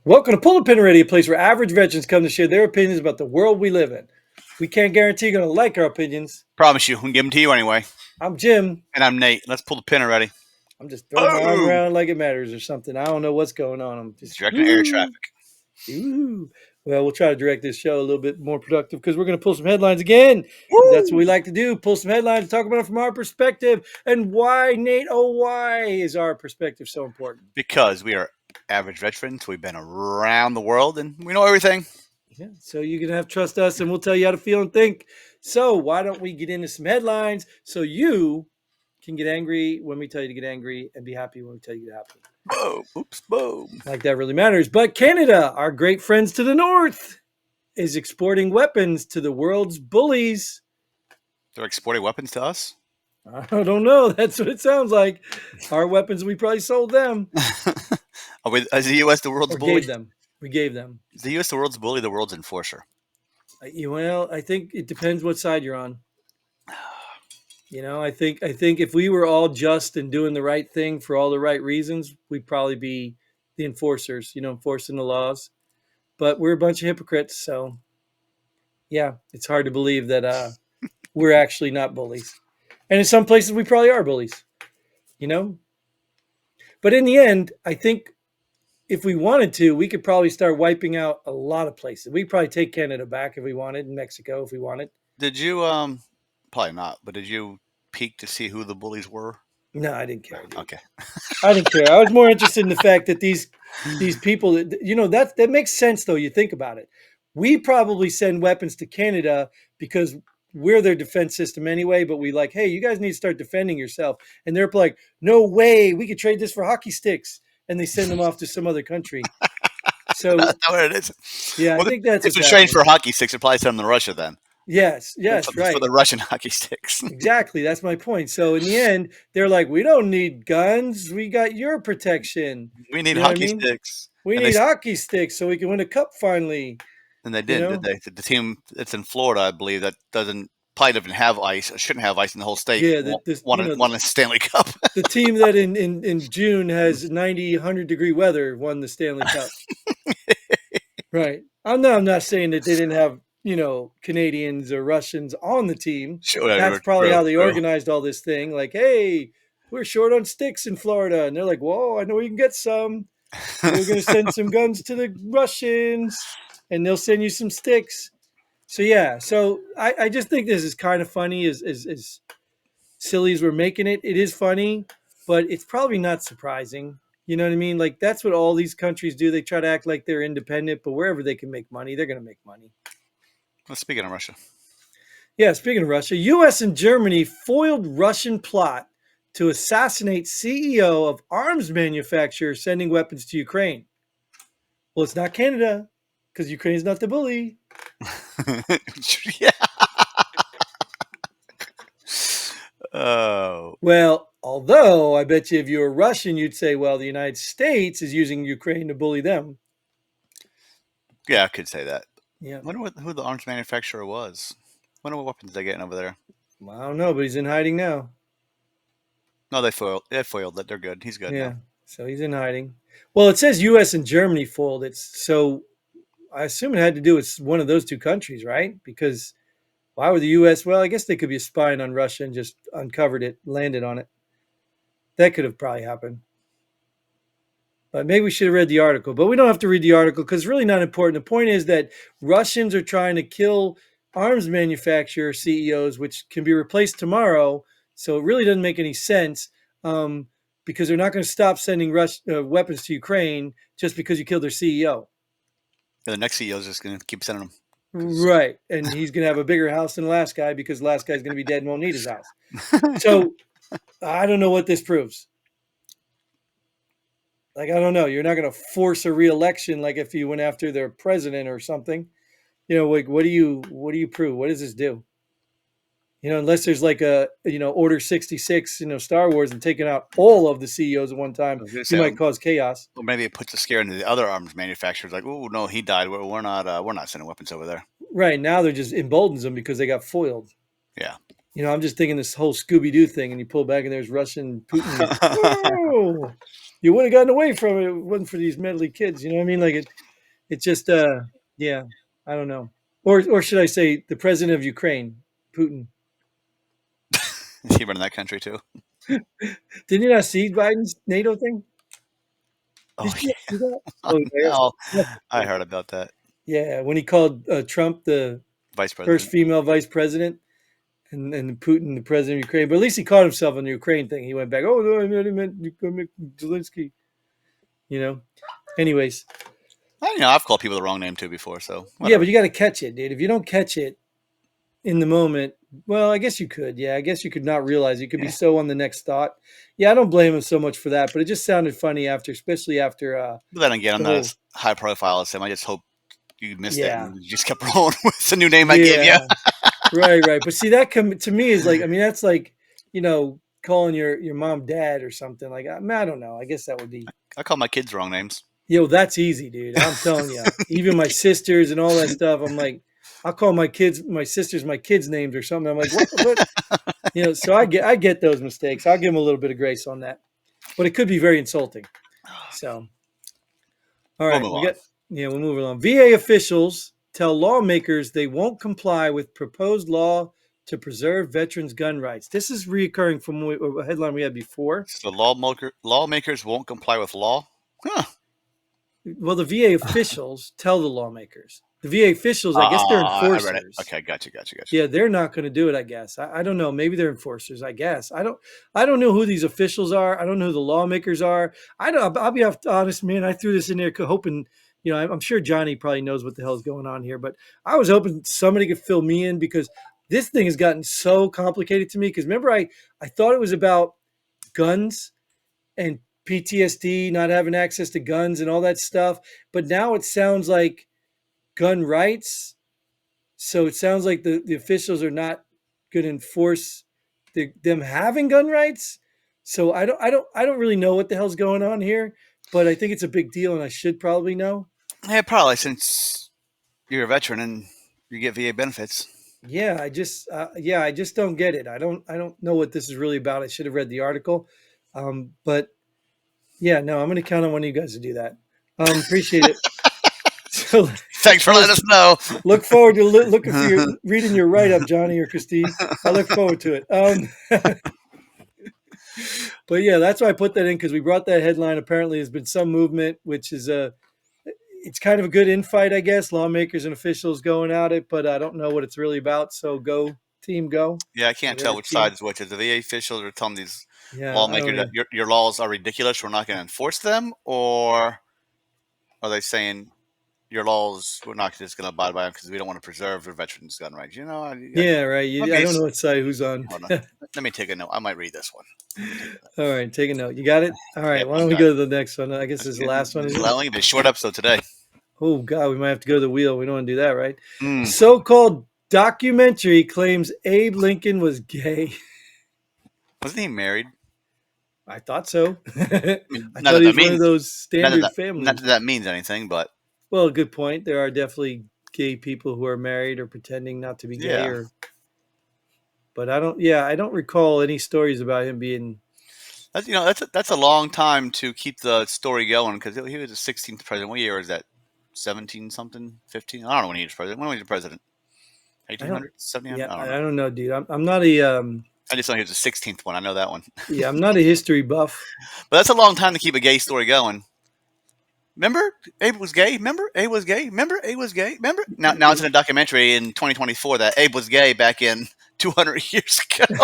Welcome to Pull the Pin Ready, a place where average veterans come to share their opinions about the world we live in. We can't guarantee you're going to like our opinions. Promise you, we can give them to you anyway. I'm Jim. And I'm Nate. Let's pull the pin already. I'm just throwing my arm Boom! around like it matters or something. I don't know what's going on. I'm just Directing air traffic. Ooh. Well, we'll try to direct this show a little bit more productive because we're going to pull some headlines again. That's what we like to do. Pull some headlines and talk about it from our perspective. And why, Nate, oh, why is our perspective so important? Because we are average veterans. We've been around the world and we know everything. Yeah, so you can have trust us and we'll tell you how to feel and think. So why don't we get into some headlines so you can get angry when we tell you to get angry and be happy when we tell you to get happy. Boom. Oops, boom. Like that really matters. But Canada, our great friends to the north, is exporting weapons to the world's bullies. They're exporting weapons to us? I don't know. That's what it sounds like. Our weapons, we probably sold them. Is the U.S. the world's bully? Gave them. We gave them. Is the U.S. the world's bully, the world's enforcer? Well, I think it depends what side you're on. You know, I think if we were all just and doing the right thing for all the right reasons, we'd probably be the enforcers, enforcing the laws. But we're a bunch of hypocrites, so yeah, it's hard to believe that we're actually not bullies. And in some places we probably are bullies, But in the end, I think if we wanted to, we could probably start wiping out a lot of places. We'd probably take Canada back if we wanted, and Mexico if we wanted. Did you, probably not, but did you peek to see who the bullies were? No, I didn't care. Dude. Okay. I didn't care. I was more interested in the fact that these people, that makes sense though. You think about it. We probably send weapons to Canada because we're their defense system anyway, but we like, hey, you guys need to start defending yourself. And they're like, no way, we could trade this for hockey sticks. And they send them off to some other country. So that's not what it is. Yeah, well, I think that's if they're trained for hockey sticks, it probably send them to Russia then. Yes, right. For the Russian hockey sticks. Exactly. That's my point. So in the end, they're like, we don't need guns. We got your protection. We need hockey sticks. We need hockey sticks so we can win a cup finally. And they did, did they? The team that's in Florida, I believe, that probably doesn't have ice, shouldn't have ice in the whole state. Yeah, won a Stanley Cup. The team that in June has 90, 100-degree weather won the Stanley Cup. Right. I'm not saying that they didn't have Canadians or Russians on the team. Sure, that's probably how they organized all this thing. Like, hey, we're short on sticks in Florida. And they're like, whoa, I know we can get some. We're going to send some guns to the Russians and they'll send you some sticks. So, yeah. So I just think this is kind of funny as silly as we're making it. It is funny, but it's probably not surprising. You know what I mean? Like, that's what all these countries do. They try to act like they're independent, but wherever they can make money, they're going to make money. Well, speaking of Russia. Yeah, speaking of Russia, U.S. and Germany foiled Russian plot to assassinate CEO of arms manufacturer sending weapons to Ukraine. Well, it's not Canada, because Ukraine's not the bully. Yeah. Oh. Well, although I bet you if you were Russian, you'd say, well, the United States is using Ukraine to bully them. Yeah, I could say that. Yeah. I wonder who the arms manufacturer was. I wonder what weapons they're getting over there. Well, I don't know, but he's in hiding now. No, they foiled it. They're good. He's good. Yeah, now. So he's in hiding. Well, it says U.S. and Germany foiled it. So I assume it had to do with one of those two countries, right? Because why would the U.S.? Well, I guess they could be spying on Russia and just uncovered it, landed on it. That could have probably happened. But maybe we should have read the article. But we don't have to read the article because it's really not important. The point is that Russians are trying to kill arms manufacturer CEOs, which can be replaced tomorrow. So it really doesn't make any sense because they're not going to stop sending weapons to Ukraine just because you killed their CEO. Yeah, the next CEO is just going to keep sending them. Right. And he's going to have a bigger house than the last guy because the last guy's going to be dead and won't need his house. So I don't know what this proves. Like, I don't know. You're not going to force a re-election like if you went after their president or something. Like, what do you prove? What does this do? Unless there's like a, Order 66, Star Wars and taking out all of the CEOs at one time, you might cause chaos. Well, maybe it puts a scare into the other arms manufacturers. Like, oh no, he died. We're not sending weapons over there. Right now, they're just emboldens them because they got foiled. Yeah. I'm just thinking this whole Scooby Doo thing, and you pull back, and there's Russian Putin. Whoa! You would have gotten away from it if it wasn't for these meddly kids. You know what I mean? Like it just, yeah. I don't know. Or should I say the president of Ukraine, Putin? Is he running that country too? Didn't you not see Biden's NATO thing? Oh, Did you not see that? yeah. Oh, No, yeah. I heard about that. Yeah, when he called Trump the Vice first president. female vice president, and Putin the president of Ukraine. But at least he caught himself on the Ukraine thing. He went back. Oh no, I meant Zelensky. You know. Anyways, I've called people the wrong name too before, so yeah, but whatever. you got to catch it, dude. If you don't catch it in the moment, well, I guess you could. Yeah, I guess you could not realize it. You could be Yeah. so on the next thought. Yeah, I don't blame him so much for that, but it just sounded funny after, especially after But then again, I'm the not whole. as high profile as him. I just hope you missed it Yeah, and you just kept rolling with the new name I gave you. yeah, right, right. But see, that to me is like, I mean, that's like, calling your mom dad or something. Like, I mean, I don't know. I guess that would be. I call my kids wrong names. That's easy, dude. I'm telling you. Even my sisters and all that stuff. I'm like, I'll call my sisters, my kids' names or something. I'm like, what? So I get those mistakes. I'll give them a little bit of grace on that, but it could be very insulting. So, all We'll right, move on. we'll move along. VA officials tell lawmakers they won't comply with proposed law to preserve veterans' gun rights. This is reoccurring from a headline we had before. So lawmakers won't comply with law? Huh. Well, the VA officials tell the lawmakers. The VA officials, I guess they're I read it. enforcers. Okay, gotcha. Yeah, they're not going to do it. I guess. I don't know. Maybe they're enforcers. I guess. I don't know who these officials are. I don't know who the lawmakers are. I don't. I'll be honest, man. I threw this in there hoping. I'm sure Johnny probably knows what the hell's going on here, but I was hoping somebody could fill me in because this thing has gotten so complicated to me. Because remember, I thought it was about guns and PTSD, not having access to guns and all that stuff, but now it sounds like gun rights. So it sounds like the officials are not going to enforce them having gun rights. So I don't really know what the hell's going on here, but I think it's a big deal, and I should probably know. Yeah, probably since you're a veteran and you get VA benefits. I just don't get it. I don't know what this is really about. I should have read the article, but yeah, no, I'm going to count on one of you guys to do that. Appreciate it. So Thanks for letting us know. look forward to looking for reading your write up, Johnny or Christine. I look forward to it. But yeah, that's why I put that in because we brought that headline. Apparently, there's been some movement, which is it's kind of a good infight, I guess. Lawmakers and officials going at it, but I don't know what it's really about. So go team, go Yeah, I can't tell whatever which team. side is which. Is the VA officials are telling these Yeah, I don't lawmakers that know. your laws are ridiculous, we're not going to enforce them, or are they saying your laws we're not just going to abide by them because we don't want to preserve the veterans' gun rights? Yeah, right. I Okay, don't know what side who's on. hold on. Let me take a note. I might read this one. Let me take a note. All right, take a note. You got it. All right. Yep, Why I'm don't we got go it. to the next one? I guess this is the last one, This is isn't it? only a short episode today. Oh God, we might have to go to the wheel. We don't want to do that, right? Mm. So-called documentary claims Abe Lincoln was gay. Wasn't he married? I thought so. I mean, I thought he was one of those not that standard that not families. that that means anything, but Well, good point. There are definitely gay people who are married or pretending not to be gay, yeah. but I don't. Yeah, I don't recall any stories about him being. That's a long time to keep the story going because he was the 16th president. What year is that? 17 something, 15? I don't know when he was president. When was he president? I don't. 1800, 1700? Yeah, I I don't know. don't know, dude. I'm not a. I just know he was the 16th one. I know that one. Yeah, I'm not a history buff. But that's a long time to keep a gay story going. Remember, Abe was gay. Remember, Abe was gay. Remember, Abe was gay. Remember. Now it's in a documentary in 2024 that Abe was gay back in 200 years ago.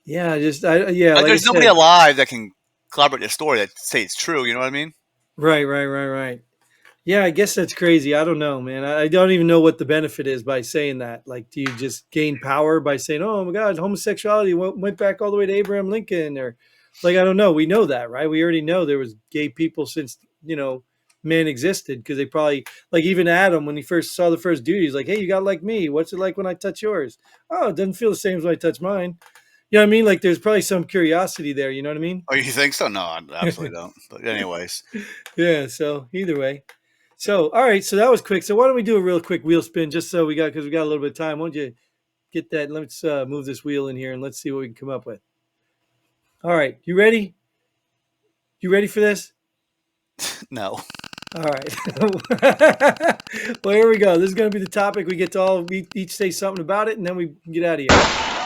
Yeah, yeah, Like, like I there's nobody said. alive that can corroborate the story that say it's true. You know what I mean? Right. Yeah, I guess that's crazy. I don't know, man. I don't even know what the benefit is by saying that. Like, do you just gain power by saying, "Oh my God, homosexuality went back all the way to Abraham Lincoln," or like I don't know. We know that, right? We already know there was gay people since man existed because they probably like even Adam when he first saw the first dude, he's like, "Hey, you got like me? What's it like when I touch yours?" Oh, it doesn't feel the same as when I touch mine. You know what I mean? Like, there's probably some curiosity there. You know what I mean? Oh, you think so? No, I absolutely don't. But anyways, Yeah. So either way. So, all right. So that was quick. So why don't we do a real quick wheel spin just so because we got a little bit of time. Won't you get that. Let's move this wheel in here and let's see what we can come up with. All right, you ready? You ready for this? No. All right. Well, here we go. This is going to be the topic. We get to all each say something about it, and then we can get out of here.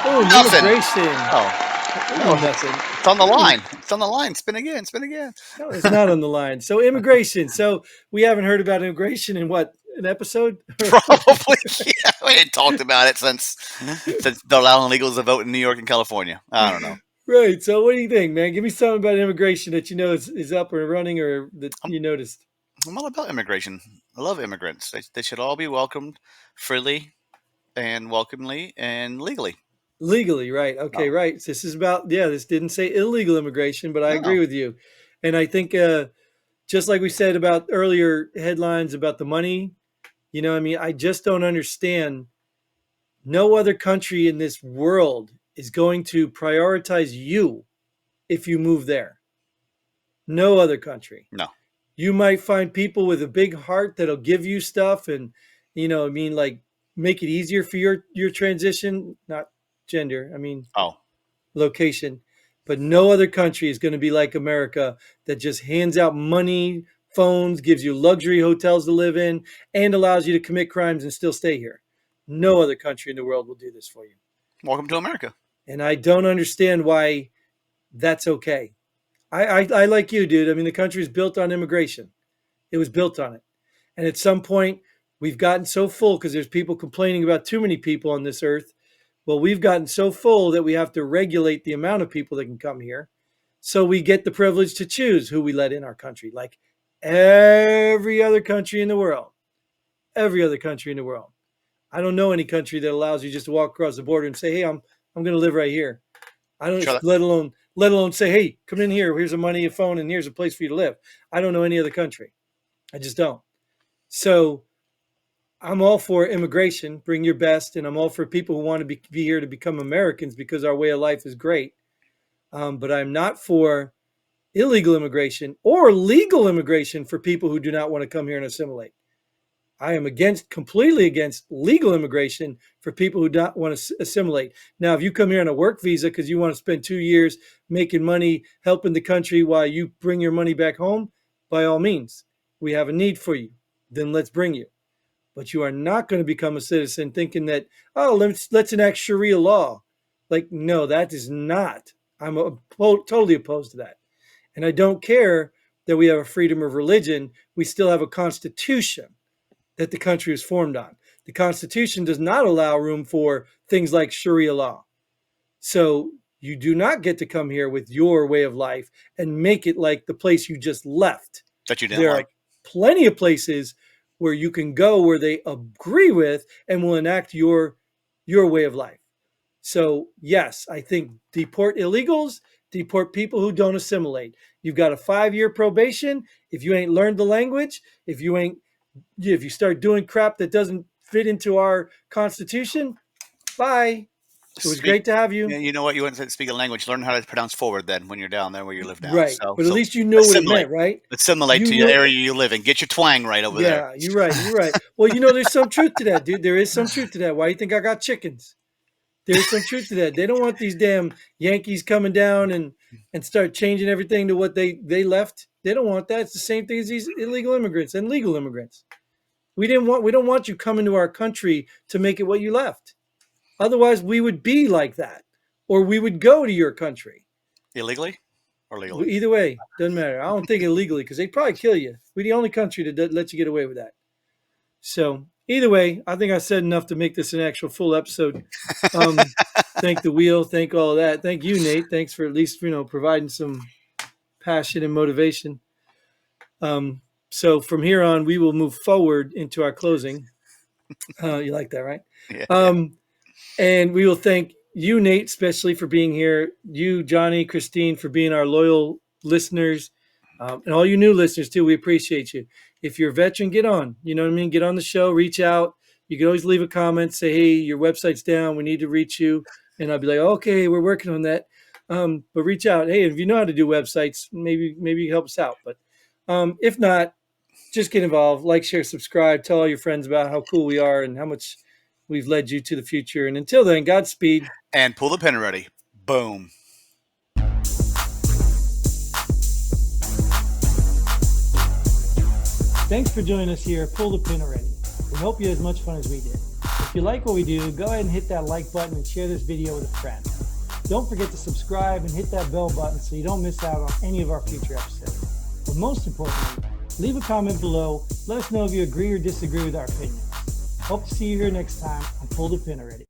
Boom, Nothing. immigration. Oh, What do you no. mean nothing? It's on the What do you line. mean? It's on the line. Spin again. Spin again. No, it's not on the line. So immigration. So we haven't heard about immigration in what, an episode? Probably. Yeah. We ain't talked about it since they're allowing illegals to vote in New York and California. I don't know. Right. So what do you think, man? Give me something about immigration that you know is up or running or that I'm, you noticed. I'm all about immigration. I love immigrants. They should all be welcomed freely and welcomely and legally. Legally, right. No, Okay, right. This is about, yeah, this didn't say illegal immigration, but I agree no, with you. And I think just like we said about earlier headlines about the money, I mean, I just don't understand. No other country in this world is going to prioritize you if you move there. No other country. no. You might find people with a big heart that'll give you stuff and, I mean, like make it easier for your transition, not gender. I mean, Oh, location, but no other country is going to be like America that just hands out money, phones, gives you luxury hotels to live in, and allows you to commit crimes and still stay here. No other country in the world will do this for you. welcome to America. And I don't understand why that's okay. I like you, dude. I mean, the country is built on immigration. It was built on it. And at some point, we've gotten so full because there's people complaining about too many people on this earth. Well, we've gotten so full that we have to regulate the amount of people that can come here. So we get the privilege to choose who we let in our country, like every other country in the world. Every other country in the world. I don't know any country that allows you just to walk across the border and say, "Hey, I'm going to live right here." I don't, Sure. let alone say, "Hey, come in here. Here's a money, a phone, and here's a place for you to live." I don't know any other country. I just don't. So I'm all for immigration, bring your best, and I'm all for people who want to be here to become Americans because our way of life is great. But I'm not for illegal immigration or legal immigration for people who do not want to come here and assimilate. I am completely against legal immigration for people who don't want to assimilate. Now, if you come here on a work visa because you want to spend 2 years making money, helping the country while you bring your money back home, by all means, we have a need for you. Then let's bring you. But you are not going to become a citizen thinking that, oh, let's enact Sharia law. Like, no, that is not. Totally opposed to that. And I don't care that we have a freedom of religion. We still have a constitution that the country was formed on. The Constitution does not allow room for things like Sharia law. So you do not get to come here with your way of life and make it like the place you just left. That you didn't There like. are plenty of places where you can go where they agree with and will enact your way of life. So yes, I think deport illegals, deport people who don't assimilate. You've got a 5-year probation. If you ain't learned the language, if you start doing crap that doesn't fit into our constitution, bye. It was Speak. great to have Yeah, you. you know what? You wouldn't say speak a language. Learn how to pronounce forward then when you're down there where you live now. Right. So But at so least you know what it assimilate. meant, right? Assimilate You to the know, area you live in. Get your twang right over there. yeah, you're right. You're right. Well, there's some truth to that, dude. There is some truth to that. Why do you think I got chickens? There's some truth to that. They don't want these damn Yankees coming down and start changing everything to what they left. They don't want that. It's the same thing as these illegal immigrants and legal immigrants. We don't want you coming to our country to make it what you left. Otherwise, we would be like that, or we would go to your country. Illegally or legally? Either way, doesn't matter. I don't think illegally because they'd probably kill you. We're the only country that lets you get away with that. So either way, I think I said enough to make this an actual full episode. Um, thank the wheel, thank all of that. Thank you, Nate. Thanks for at least providing some passion and motivation. So from here on, we will move forward into our closing. You like that, right? Yeah, yeah. Um, And we will thank you, Nate, especially for being here. You, Johnny, Christine, for being our loyal listeners. And all you new listeners, too. We appreciate you. If you're a veteran, get on. You know what I mean? Get on the show, reach out. You can always leave a comment, say, hey, your website's down. We need to reach you. And I'll be like, okay, we're working on that. But reach out. Hey, if you know how to do websites, maybe help us out. But if not, just get involved. Like, share, subscribe. Tell all your friends about how cool we are and how much we've led you to the future. And until then, Godspeed. And pull the pin already. Boom. Thanks for joining us here at Pull the Pin Already. We hope you had as much fun as we did. If you like what we do, go ahead and hit that like button and share this video with a friend. Don't forget to subscribe and hit that bell button so you don't miss out on any of our future episodes. But most importantly, leave a comment below. Let us know if you agree or disagree with our opinions. Hope to see you here next time on Pull the Pin Already.